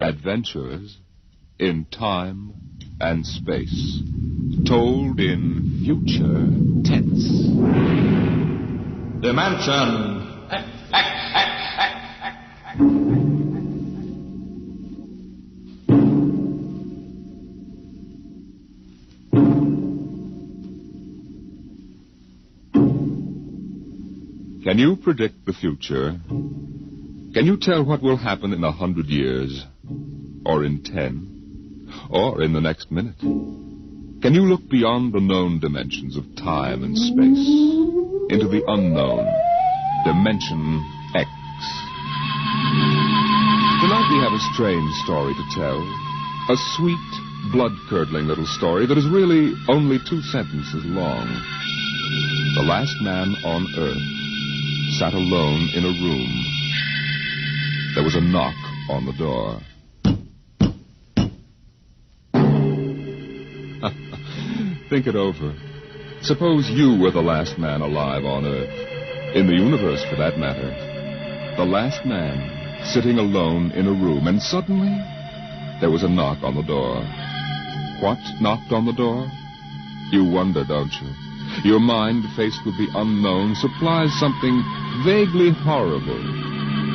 Adventures in time and space, told in future tense. Dimension. Can you predict the future? Can you tell what will happen in 100 years? Or in 10? Or in the next minute? Can you look beyond the known dimensions of time and space into the unknown, Dimension X? Tonight we have a strange story to tell. A sweet, blood-curdling little story that is really only 2 sentences long. The last man on Earth sat alone in a room. There was a knock on the door. Think it over. Suppose you were the last man alive on Earth, in the universe for that matter. The last man sitting alone in a room, and suddenly there was a knock on the door. What knocked on the door? You wonder, don't you? Your mind, faced with the unknown, supplies something vaguely horrible.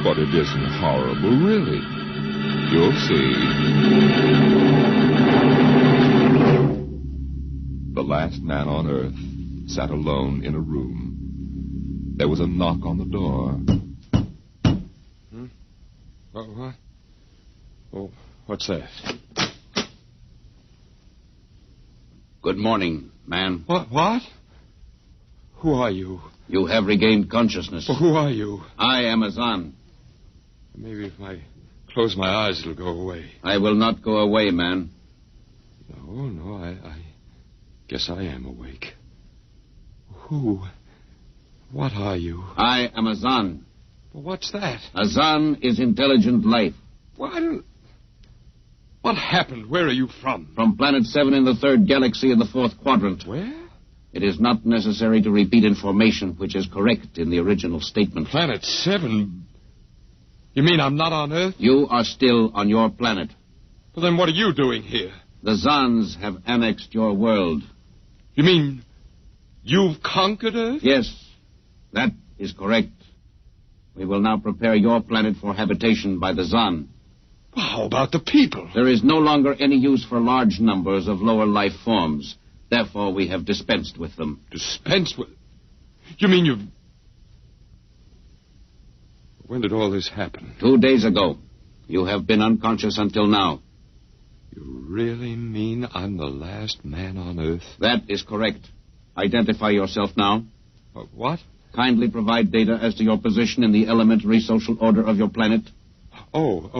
But it isn't horrible, really. You'll see. The last man on Earth sat alone in a room. There was a knock on the door. What? Oh, what's that? Good morning, man. What? Who are you? You have regained consciousness. Well, who are you? I am Azan. Maybe if I close my eyes, it'll go away. I will not go away, man. No, I guess I am awake. Who? What are you? I am Azan. Well, what's that? Azan is intelligent life. What happened? Where are you from? From Planet 7 in the 3rd galaxy in the 4th quadrant. Where? It is not necessary to repeat information which is correct in the original statement. Planet 7? You mean I'm not on Earth? You are still on your planet. Well, then what are you doing here? The Zans have annexed your world. You mean you've conquered Earth? Yes, that is correct. We will now prepare your planet for habitation by the Zan. Well, how about the people? There is no longer any use for large numbers of lower life forms. Therefore, we have dispensed with them. Dispensed with? You mean you've... When did all this happen? 2 days ago. You have been unconscious until now. You really mean I'm the last man on Earth? That is correct. Identify yourself now. What? Kindly provide data as to your position in the elementary social order of your planet. Well,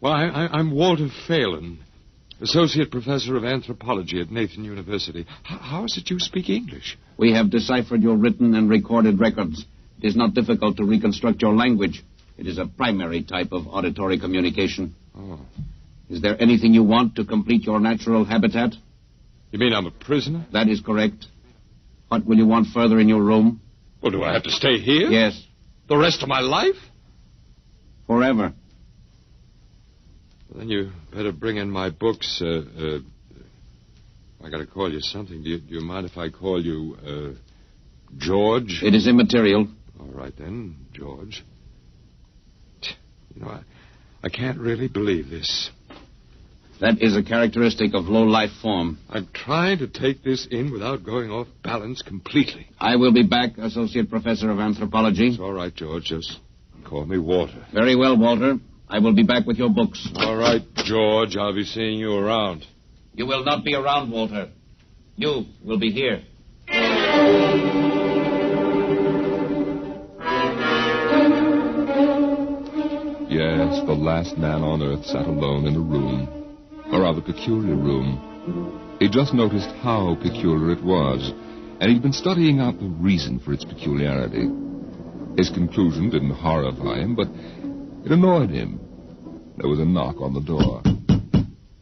I'm Walter Phelan, Associate Professor of Anthropology at Nathan University. How is it you speak English? We have deciphered your written and recorded records. It is not difficult to reconstruct your language. It is a primary type of auditory communication. Oh. Is there anything you want to complete your natural habitat? You mean I'm a prisoner? That is correct. What will you want further in your room? Well, do I have to stay here? Yes. The rest of my life? Forever. Well, then you better bring in my books. I got to call you something. Do you mind if I call you, George? It is immaterial. All right, then, George. You know, I can't really believe this. That is a characteristic of low life form. I'm trying to take this in without going off balance completely. I will be back, Associate Professor of Anthropology. It's all right, George. Just call me Walter. Very well, Walter. I will be back with your books. All right, George. I'll be seeing you around. You will not be around, Walter. You will be here. Yes, the last man on Earth sat alone in a room. A rather peculiar room. He just noticed how peculiar it was, and he'd been studying out the reason for its peculiarity. His conclusion didn't horrify him, but it annoyed him. There was a knock on the door.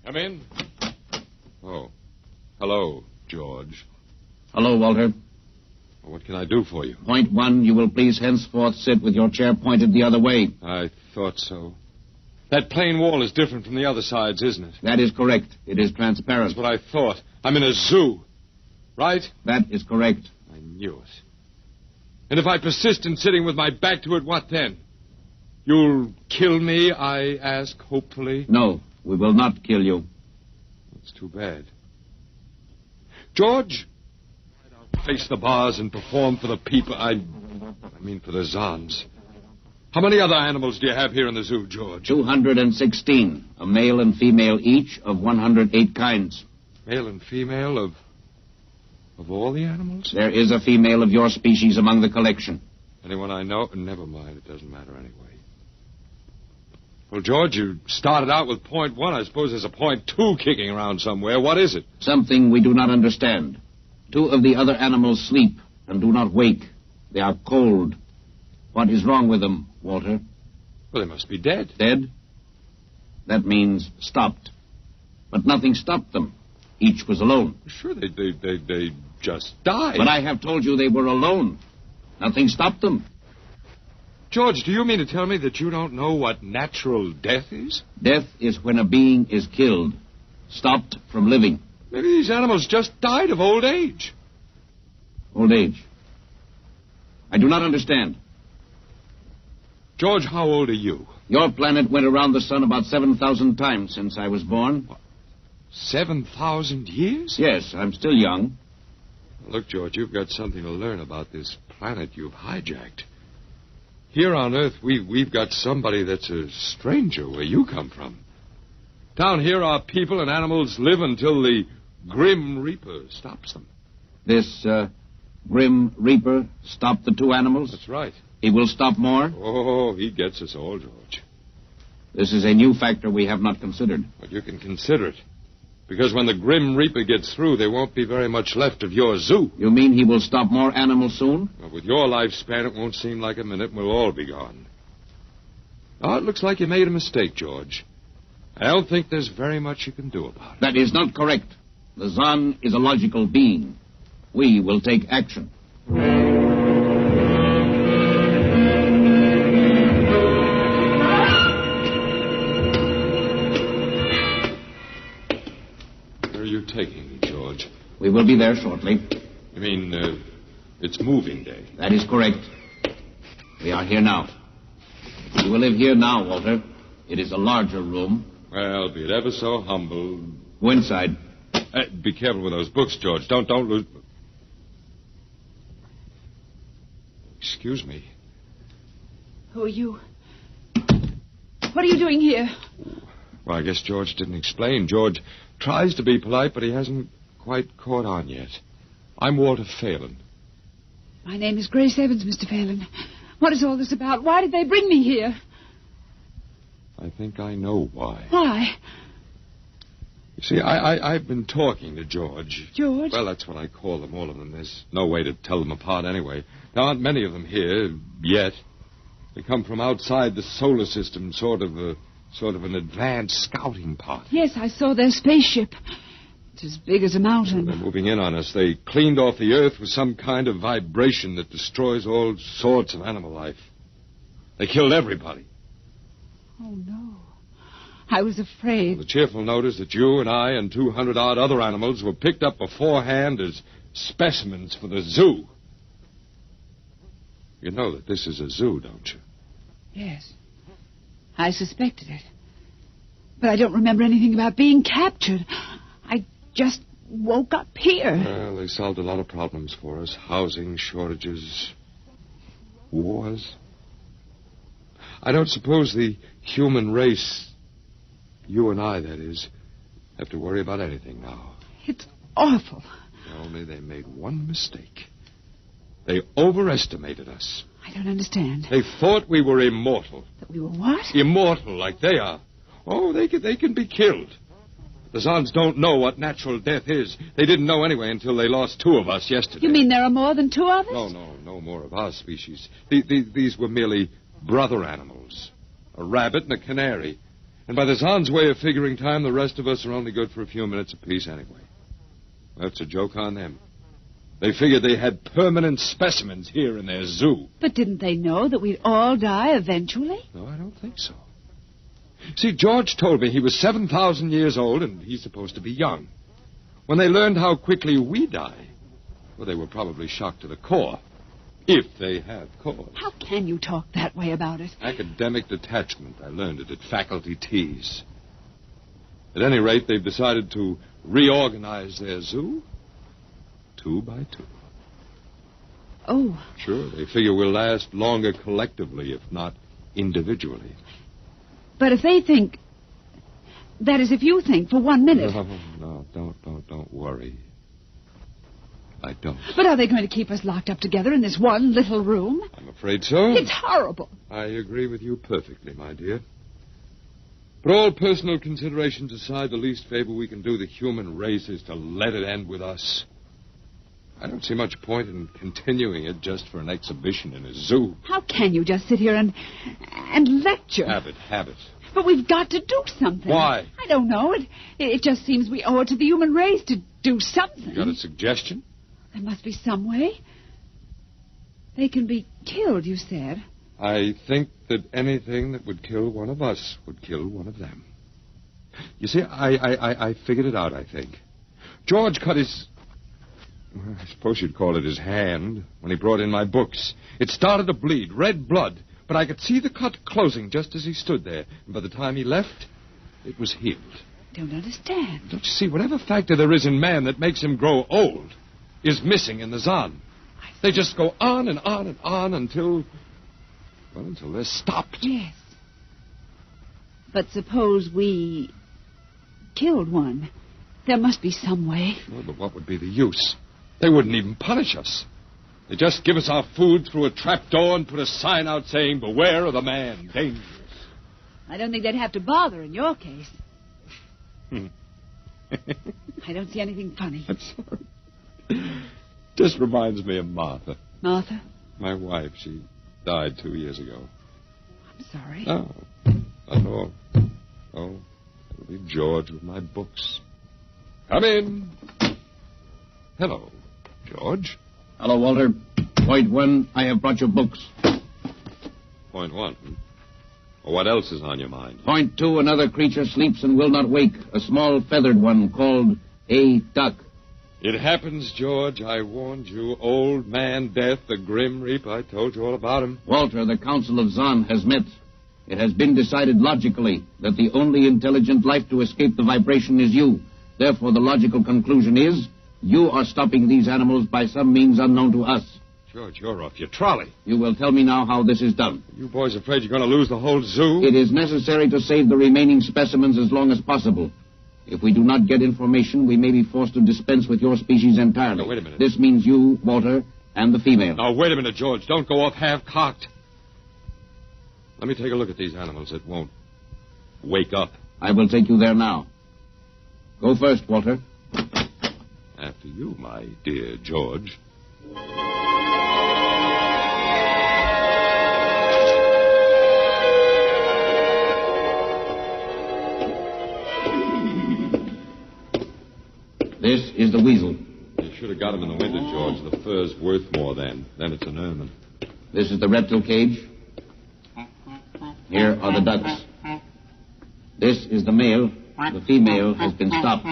Come in. Oh. Hello, George. Hello, Walter. What can I do for you? Point 1, you will please henceforth sit with your chair pointed the other way. I thought so. That plain wall is different from the other sides, isn't it? That is correct. It is transparent. That's what I thought. I'm in a zoo. Right? That is correct. I knew it. And if I persist in sitting with my back to it, what then? You'll kill me, I ask, hopefully? No, we will not kill you. That's too bad. George, I'll face the bars and perform for the people. I mean for the Zons. How many other animals do you have here in the zoo, George? 216. A male and female each of 108 kinds. Male and female of all the animals? There is a female of your species among the collection. Anyone I know? Never mind. It doesn't matter anyway. Well, George, you started out with point 1. I suppose there's a point 2 kicking around somewhere. What is it? Something we do not understand. 2 of the other animals sleep and do not wake. They are cold. What is wrong with them, Walter? Well, they must be dead. Dead? That means stopped. But nothing stopped them. Each was alone. Sure, they just died. But I have told you they were alone. Nothing stopped them. George, do you mean to tell me that you don't know what natural death is? Death is when a being is killed, stopped from living. Maybe these animals just died of old age. Old age? I do not understand. George, how old are you? Your planet went around the sun about 7,000 times since I was born. What? 7,000 years? Yes, I'm still young. Look, George, you've got something to learn about this planet you've hijacked. Here on Earth, we've got somebody that's a stranger where you come from. Down here, our people and animals live until the Grim Reaper stops them. This Grim Reaper stopped the 2 animals? That's right. He will stop more? Oh, he gets us all, George. This is a new factor we have not considered. But you can consider it. Because when the Grim Reaper gets through, there won't be very much left of your zoo. You mean he will stop more animals soon? Well, with your lifespan, it won't seem like a minute, and we'll all be gone. Oh, it looks like you made a mistake, George. I don't think there's very much you can do about it. That is not correct. The Zon is a logical being. We will take action. Taking me, George. We will be there shortly. You mean, it's moving day? That is correct. We are here now. You will live here now, Walter. It is a larger room. Well, be it ever so humble. Go inside. Be careful with those books, George. Don't lose... Excuse me. Who are you? What are you doing here? Well, I guess George didn't explain. George tries to be polite, but he hasn't quite caught on yet. I'm Walter Phelan. My name is Grace Evans, Mr. Phelan. What is all this about? Why did they bring me here? I think I know why. Why? You see, I've been talking to George. George? Well, that's what I call them, all of them. There's no way to tell them apart anyway. There aren't many of them here, yet. They come from outside the solar system, sort of an advanced scouting party. Yes, I saw their spaceship. It's as big as a mountain. They're moving in on us. They cleaned off the Earth with some kind of vibration that destroys all sorts of animal life. They killed everybody. Oh, no. I was afraid. The cheerful note is that you and I and 200-odd other animals were picked up beforehand as specimens for the zoo. You know that this is a zoo, don't you? Yes. I suspected it. But I don't remember anything about being captured. I just woke up here. Well, they solved a lot of problems for us. Housing shortages, wars. I don't suppose the human race, you and I, that is, have to worry about anything now. It's awful. Only they made one mistake. They overestimated us. I don't understand. They thought we were immortal. That we were what? Immortal, like they are. Oh, they can be killed. The Zons don't know what natural death is. They didn't know anyway until they lost 2 of us yesterday. You mean there are more than 2 of us? No more of our species. These were merely brother animals. A rabbit and a canary. And by the Zons' way of figuring time, the rest of us are only good for a few minutes apiece anyway. That's a joke on them. They figured they had permanent specimens here in their zoo. But didn't they know that we'd all die eventually? No, I don't think so. See, George told me he was 7,000 years old, and he's supposed to be young. When they learned how quickly we die, well, they were probably shocked to the core. If they have cause. How can you talk that way about it? Academic detachment. I learned it at faculty teas. At any rate, they've decided to reorganize their zoo 2 by 2. Oh. Sure, they figure we'll last longer collectively, if not individually. But if they think... That is, if you think for 1 minute... No, don't worry. I don't. But are they going to keep us locked up together in this one little room? I'm afraid so. It's horrible. I agree with you perfectly, my dear. But all personal considerations aside, the least favor we can do the human race is to let it end with us. I don't see much point in continuing it just for an exhibition in a zoo. How can you just sit here and lecture? Habit. But we've got to do something. Why? I don't know. It just seems we owe it to the human race to do something. You got a suggestion? There must be some way. They can be killed, you said. I think that anything that would kill one of us would kill one of them. You see, I figured it out, I think. George cut his... I suppose you'd call it his hand when he brought in my books. It started to bleed, red blood, but I could see the cut closing just as he stood there. And by the time he left, it was healed. I don't understand. Don't you see, whatever factor there is in man that makes him grow old is missing in the Zan. They just go on and on and on until they're stopped. Yes. But suppose we killed one. There must be some way. Well, but what would be the use? They wouldn't even punish us. They just give us our food through a trap door and put a sign out saying, "Beware of the man, dangerous." I don't think they'd have to bother in your case. I don't see anything funny. I'm sorry. Just reminds me of Martha. Martha? My wife. She died 2 years ago. I'm sorry. Oh, not at all. Oh, it'll be George with my books. Come in. Hello, George. Hello, Walter. Point 1, I have brought your books. Point 1. Well, what else is on your mind? Point 2, another creature sleeps and will not wake. A small feathered one called a duck. It happens, George. I warned you. Old man Death, the Grim Reaper. I told you all about him. Walter, the Council of Zan has met. It has been decided logically that the only intelligent life to escape the vibration is you. Therefore, the logical conclusion is you are stopping these animals by some means unknown to us. George, you're off your trolley. You will tell me now how this is done. You boys afraid you're going to lose the whole zoo? It is necessary to save the remaining specimens as long as possible. If we do not get information, we may be forced to dispense with your species entirely. No, wait a minute. This means you, Walter, and the female. Now, wait a minute, George. Don't go off half-cocked. Let me take a look at these animals that won't wake up. I will take you there now. Go first, Walter. After you, my dear George. This is the weasel. You should have got him in the winter, George. The fur's worth more then. Then it's an ermine. This is the reptile cage. Here are the ducks. This is the male. The female has been stopped.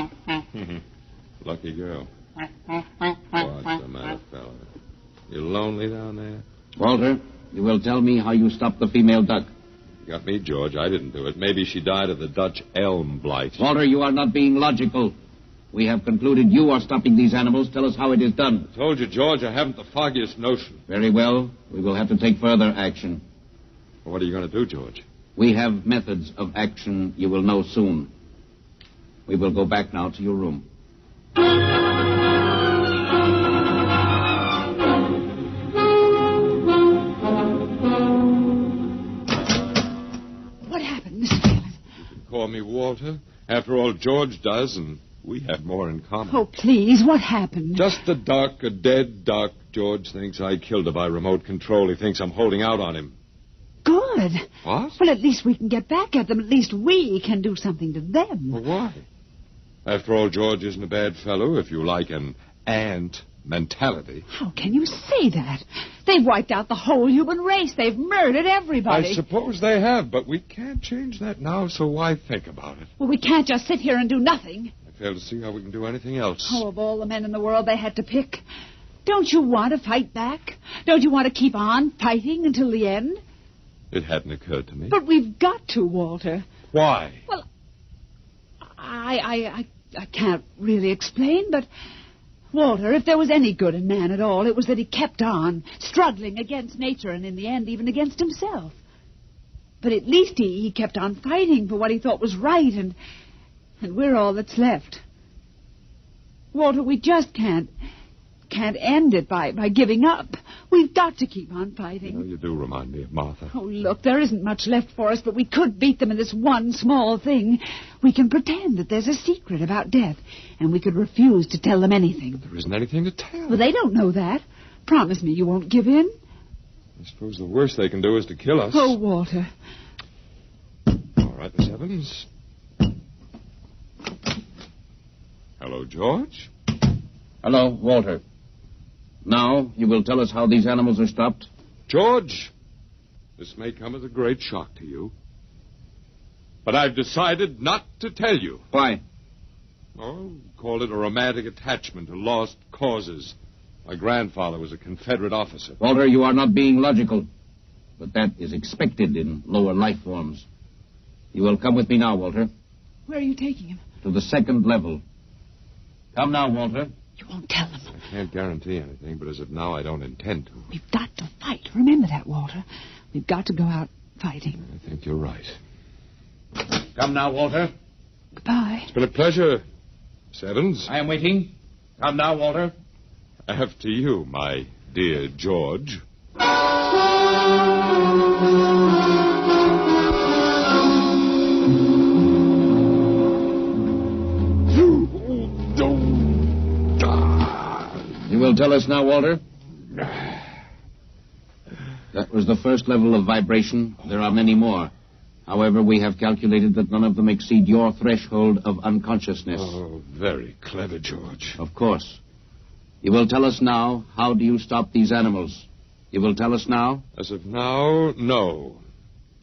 Lucky girl. What's the matter, fella? You lonely down there? Walter, you will tell me how you stopped the female duck. You got me, George. I didn't do it. Maybe she died of the Dutch elm blight. Walter, you are not being logical. We have concluded you are stopping these animals. Tell us how it is done. I told you, George, I haven't the foggiest notion. Very well. We will have to take further action. Well, what are you going to do, George? We have methods of action you will know soon. We will go back now to your room. What happened, Mr. Phelan? You can call me Walter. After all, George does, and we have more in common. Oh, please, what happened? Just a duck, a dead duck. George thinks I killed her by remote control. He thinks I'm holding out on him. Good. What? Well, at least we can get back at them. At least we can do something to them. Well, why? After all, George isn't a bad fellow, if you like an ant mentality. How can you say that? They've wiped out the whole human race. They've murdered everybody. I suppose they have, but we can't change that now, so why think about it? Well, we can't just sit here and do nothing. I fail to see how we can do anything else. Oh, of all the men in the world they had to pick. Don't you want to fight back? Don't you want to keep on fighting until the end? It hadn't occurred to me. But we've got to, Walter. Why? Well, I can't really explain, but... Walter, if there was any good in man at all, it was that he kept on, struggling against nature and in the end even against himself. But at least he kept on fighting for what he thought was right, and we're all that's left. Walter, we just can't end it by giving up. We've got to keep on fighting. You do remind me of Martha. Oh, look, there isn't much left for us, but we could beat them in this one small thing. We can pretend that there's a secret about death, and we could refuse to tell them anything. There isn't anything to tell. Well, they don't know that. Promise me you won't give in. I suppose the worst they can do is to kill us. Oh, Walter. All right, Miss Evans. Hello, George. Hello, Walter. Now, you will tell us how these animals are stopped? George, this may come as a great shock to you, but I've decided not to tell you. Why? Oh, call it a romantic attachment to lost causes. My grandfather was a Confederate officer. Walter, you are not being logical, but that is expected in lower life forms. You will come with me now, Walter. Where are you taking him? To the second level. Come now, Walter. You won't tell them. I can't guarantee anything, but as of now, I don't intend to. We've got to fight. Remember that, Walter. We've got to go out fighting. I think you're right. Come now, Walter. Goodbye. It's been a pleasure, Miss Evans. I am waiting. Come now, Walter. After you, my dear George. You will tell us now, Walter? That was the first level of vibration. There are many more. However, we have calculated that none of them exceed your threshold of unconsciousness. Oh, very clever, George. Of course. You will tell us now, how do you stop these animals? You will tell us now? As of now, no.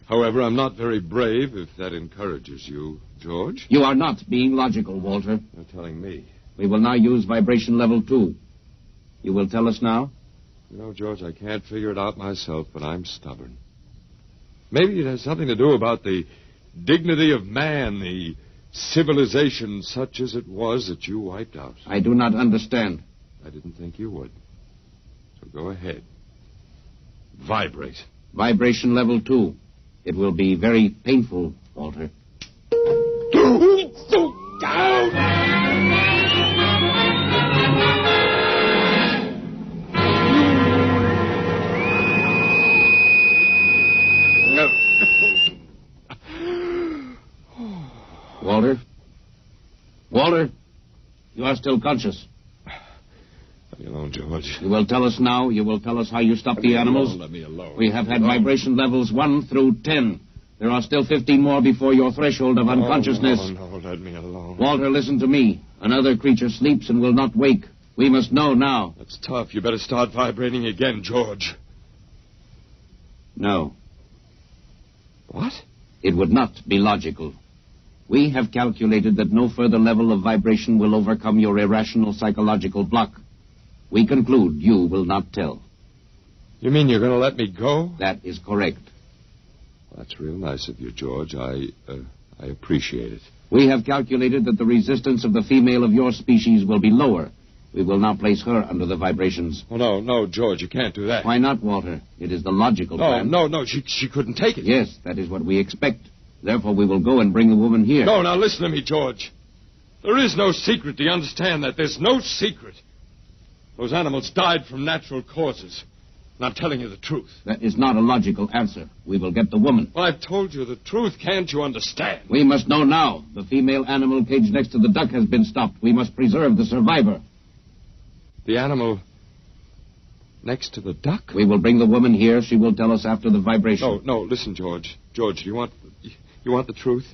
However, I'm not very brave, if that encourages you, George. You are not being logical, Walter. You're telling me. We will now use vibration level 2. You will tell us now? You know, George, I can't figure it out myself, but I'm stubborn. Maybe it has something to do about the dignity of man, the civilization such as it was that you wiped out. I do not understand. I didn't think you would. So go ahead. Vibrate. Vibration level 2. It will be very painful, Walter. Walter? Walter? You are still conscious. Let me alone, George. You will tell us now. You will tell us how you stop the animals. Let me alone. We have had vibration levels 1 through 10. There are still 15 more before your threshold of unconsciousness. No, let me alone. Walter, listen to me. Another creature sleeps and will not wake. We must know now. That's tough. You better start vibrating again, George. No. What? It would not be logical. We have calculated that no further level of vibration will overcome your irrational psychological block. We conclude you will not tell. You mean you're going to let me go? That is correct. That's real nice of you, George. I appreciate it. We have calculated that the resistance of the female of your species will be lower. We will now place her under the vibrations. Oh, no, George, you can't do that. Why not, Walter? It is the logical plan. No, she couldn't take it. Yes, that is what we expect. Therefore, we will go and bring the woman here. No, now listen to me, George. There is no secret. Do you understand that? There's no secret. Those animals died from natural causes. And I'm telling you the truth. That is not a logical answer. We will get the woman. Well, I've told you the truth. Can't you understand? We must know now. The female animal caged next to the duck has been stopped. We must preserve the survivor. The animal next to the duck? We will bring the woman here. She will tell us after the vibration. No, listen, George. George, do you want the truth?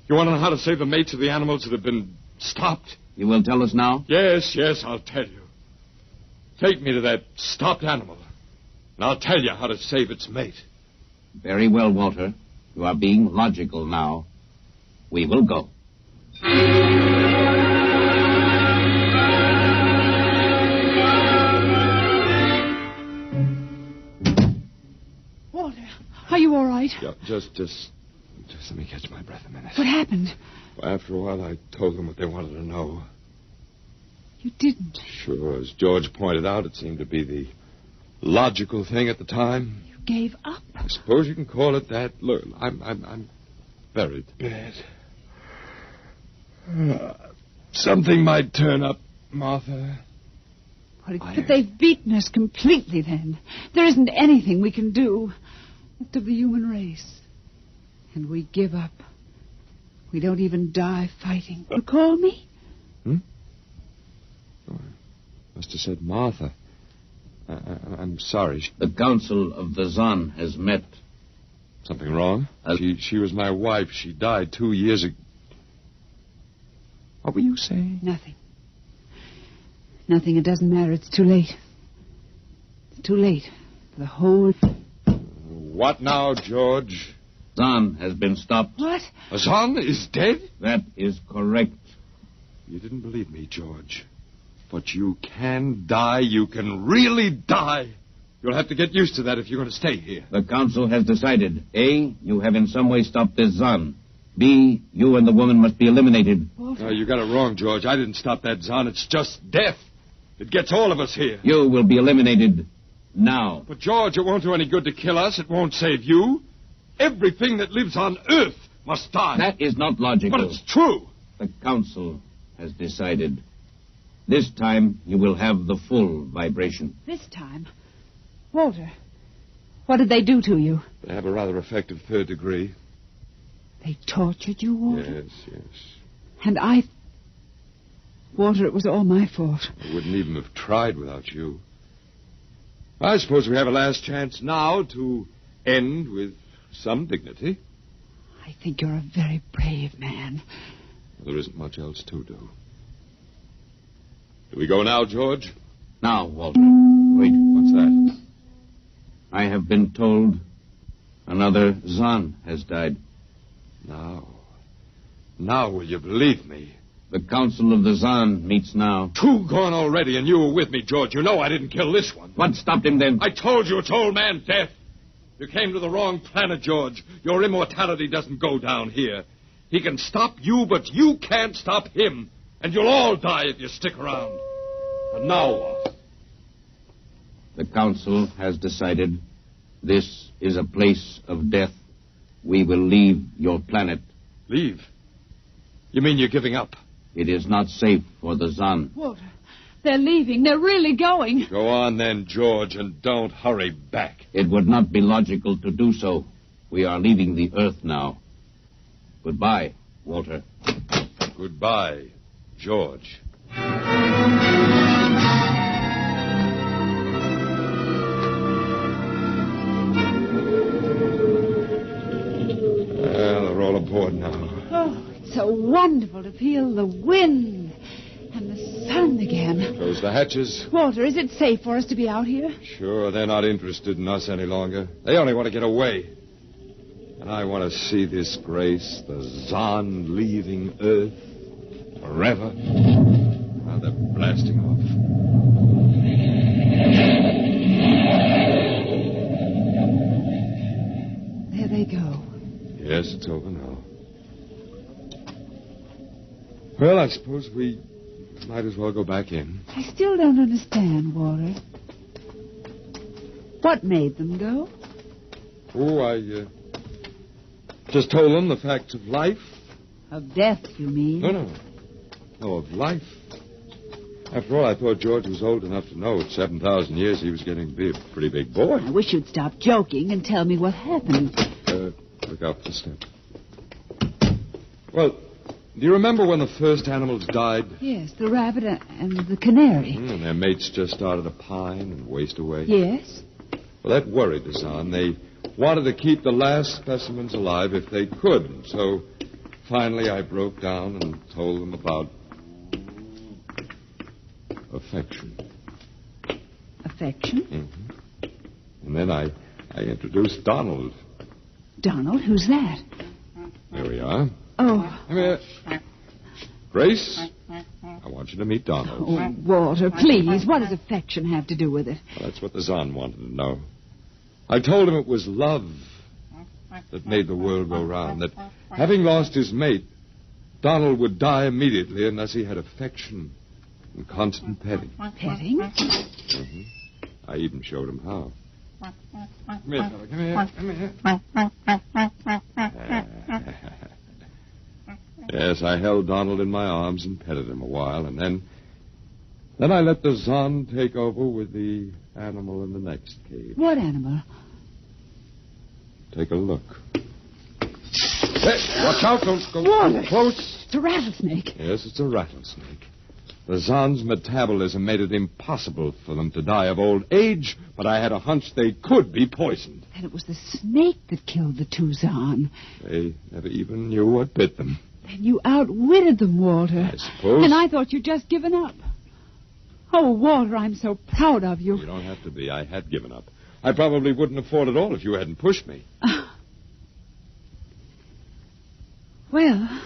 You want to know how to save the mates of the animals that have been stopped? You will tell us now? Yes, I'll tell you. Take me to that stopped animal, and I'll tell you how to save its mate. Very well, Walter. You are being logical now. We will go. Walter, are you all right? Yeah, just let me catch my breath a minute. What happened? Well, after a while, I told them what they wanted to know. You didn't. Sure, as George pointed out, it seemed to be the logical thing at the time. You gave up? I suppose you can call it that. Look, I'm very bad. Something might turn up, Martha. But they've beaten us completely then. There isn't anything we can do left of the human race. And we give up. We don't even die fighting. You call me? Oh, I must have said Martha. I'm sorry. The Council of the Zon has met. Something wrong? She was my wife. She died 2 years ago. What were you saying? Nothing. Nothing. It doesn't matter. It's too late. It's too late. For the whole... What now, George? Zon has been stopped. What? Azan is dead? That is correct. You didn't believe me, George. But you can die. You can really die. You'll have to get used to that if you're going to stay here. The Council has decided. A, you have in some way stopped this Zon. B, you and the woman must be eliminated. No, you got it wrong, George. I didn't stop that Zon. It's just death. It gets all of us here. You will be eliminated now. But, George, it won't do any good to kill us. It won't save you. Everything that lives on Earth must die. That is not logical. But it's true. The Council has decided. This time, you will have the full vibration. This time? Walter, what did they do to you? They have a rather effective third degree. They tortured you, Walter? Yes. And Walter, it was all my fault. I wouldn't even have tried without you. I suppose we have a last chance now to end with some dignity. I think you're a very brave man. There isn't much else to do. Do we go now, George? Now, Walter. Wait. What's that? I have been told another Zon has died. Now will you believe me? The Council of the Zon meets now. 2 gone already, and you were with me, George. You know I didn't kill this one. What stopped him then? I told you it's old man death. You came to the wrong planet, George. Your immortality doesn't go down here. He can stop you, but you can't stop him. And you'll all die if you stick around. And now what? The Council has decided this is a place of death. We will leave your planet. Leave? You mean you're giving up? It is not safe for the Zon. Walter, they're leaving. They're really going. Go on then, George, and don't hurry back. It would not be logical to do so. We are leaving the Earth now. Goodbye, Walter. Goodbye, George. Well, they're all aboard now. Oh, it's so wonderful to feel the wind and the sun again. Close the hatches. Walter, is it safe for us to be out here? Sure, they're not interested in us any longer. They only want to get away. And I want to see this grace, the Zon leaving Earth forever. Now they're blasting off. There they go. Yes, it's over now. Well, I suppose we might as well go back in. I still don't understand, Walter. What made them go? Oh, I just told them the facts of life. Of death, you mean? No, of life. After all, I thought George was old enough to know at 7,000 years he was getting to be a pretty big boy. I wish you'd stop joking and tell me what happened. Look out for the step. Well, do you remember when the first animals died? Yes, the rabbit and the canary. And their mates just started to pine and waste away? Yes. Well, that worried the Zon. They wanted to keep the last specimens alive if they could. So finally I broke down and told them about affection. affection. Mm-hmm. And then I introduced Donald. Donald? Who's that? There we are. Oh. Come here. Grace, I want you to meet Donald. Oh, Walter, please. What does affection have to do with it? Well, that's what the Zahn wanted to know. I told him it was love that made the world go round, that having lost his mate, Donald would die immediately unless he had affection and constant petting. Petting? Mm-hmm. I even showed him how. Come here, fella. Come here. Yes, I held Donald in my arms and petted him a while, and then I let the Zahn take over with the animal in the next cage. What animal? Take a look. Hey, watch out. Don't go Walter. too close. It's a rattlesnake. Yes, it's a rattlesnake. The Zahn's metabolism made it impossible for them to die of old age, but I had a hunch they could be poisoned. And it was the snake that killed the two Zahn. They never even knew what bit them. And you outwitted them, Walter. I suppose. And I thought you'd just given up. Oh, Walter, I'm so proud of you. You don't have to be. I had given up. I probably wouldn't have fought at all if you hadn't pushed me. Well,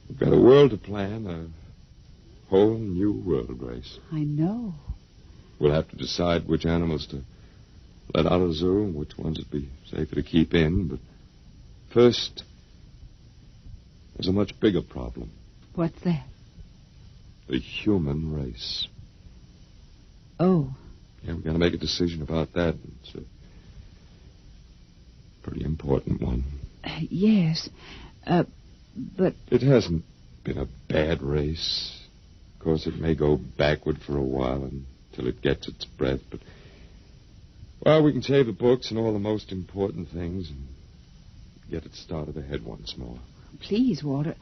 we've got a world to plan, a whole new world, Grace. I know. We'll have to decide which animals to let out of the zoo and which ones would be safer to keep in. But first, there's a much bigger problem. What's that? The human race. Oh. Yeah, we've got to make a decision about that. It's a pretty important one. Yes. But... It hasn't been a bad race. Of course, it may go backward for a while until it gets its breath, but... Well, we can save the books and all the most important things and get it started ahead once more. Please, Walter.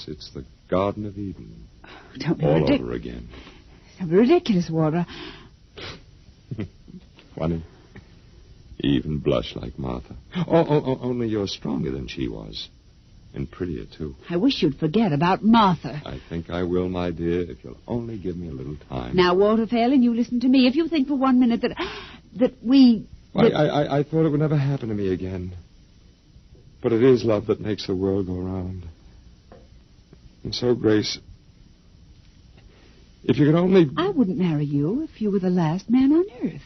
It's the Garden of Eden. Don't be all over again. Don't be ridiculous, Walter. Funny. You even blush like Martha. Only you're stronger than she was. And prettier, too. I wish you'd forget about Martha. I think I will, my dear, if you'll only give me a little time. Now, Walter Phelan, you listen to me. If you think for 1 minute that we... I thought it would never happen to me again. But it is love that makes the world go round. And so, Grace, if you could only... I wouldn't marry you if you were the last man on earth.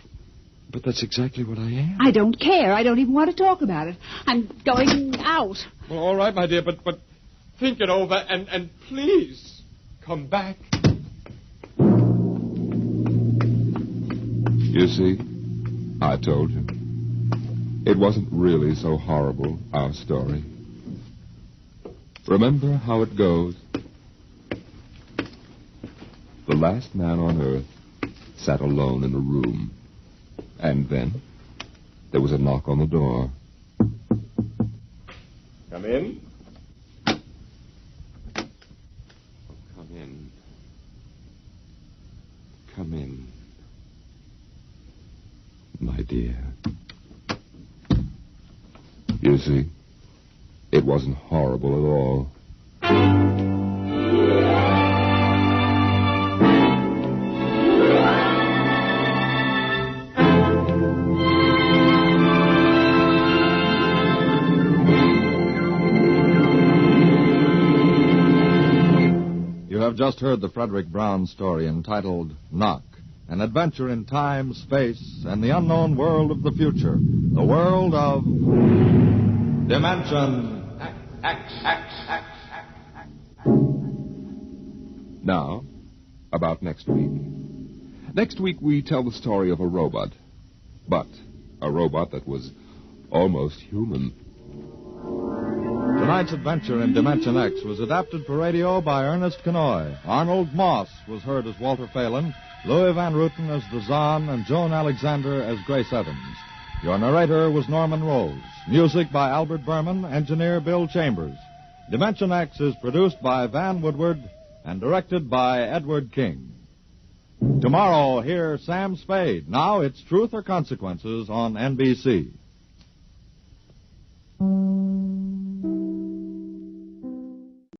But that's exactly what I am. I don't care. I don't even want to talk about it. I'm going out. Well, all right, my dear, but think it over and please come back. You see, I told you. It wasn't really so horrible, our story. Remember how it goes? The last man on earth sat alone in a room. And then there was a knock on the door. Come in. Come in. Come in. My dear. You see, it wasn't horrible at all. You have just heard the Frederick Brown story entitled Knock, an adventure in time, space, and the unknown world of the future, the world of Dimension X. Now, about next week. Next week we tell the story of a robot. But a robot that was almost human. Tonight's adventure in Dimension X was adapted for radio by Ernest Kenoy. Arnold Moss was heard as Walter Phelan, Louis Van Ruten as the Zahn, and Joan Alexander as Grace Evans. Your narrator was Norman Rose. Music by Albert Berman, engineer Bill Chambers. Dimension X is produced by Van Woodward and directed by Edward King. Tomorrow, hear Sam Spade. Now it's Truth or Consequences on NBC.